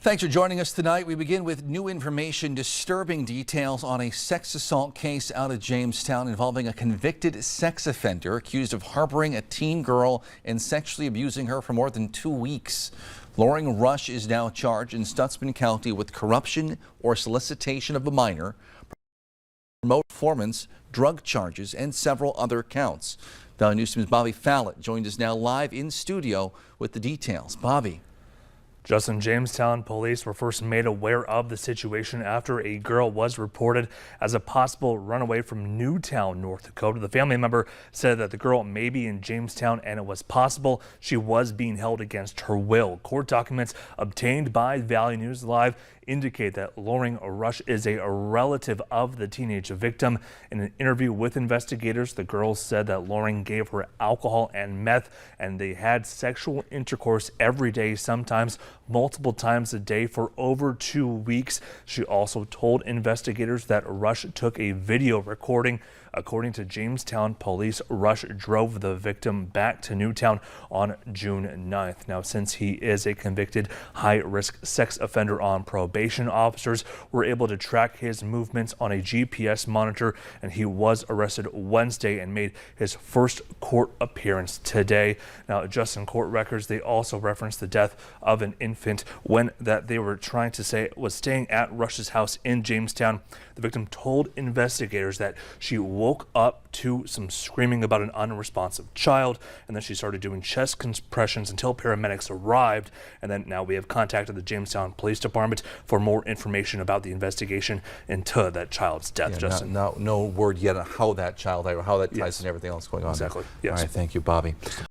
Thanks for joining us tonight. We begin with new information, disturbing details on a sex assault case out of Jamestown involving a convicted sex offender accused of harboring a teen girl and sexually abusing her for more than 2 weeks. Loring Rush is now charged in Stutsman County with corruption or solicitation of a minor, remote performance, drug charges, and several other counts. Valley News Team's Bobby Fallett joined us now live in studio with the details. Bobby. Justin, Jamestown police were first made aware of the situation after a girl was reported as a possible runaway from Newtown, North Dakota. The family member said that the girl may be in Jamestown and it was possible she was being held against her will. Court documents obtained by Valley News Live indicate that Loring Rush is a relative of the teenage victim. In an interview with investigators, the girl said that Loring gave her alcohol and meth, and they had sexual intercourse every day, sometimes multiple times a day, for over 2 weeks. She also told investigators that Rush took a video recording. According to Jamestown police, Rush drove the victim back to Newtown on June 9th. Now, since he is a convicted high-risk sex offender on probation, officers were able to track his movements on a GPS monitor, and he was arrested Wednesday and made his first court appearance today. Now, just in court records, they also referenced the death of an infant when that they were trying to say was staying at Rush's house in Jamestown. The victim told investigators that she woke up to some screaming about an unresponsive child, and then she started doing chest compressions until paramedics arrived. And then now we have contacted the Jamestown Police Department for more information about the investigation into that child's death. Justin, no word yet on how that child, how that ties and everything else going on. Exactly. Yes. All right. Thank you, Bobby.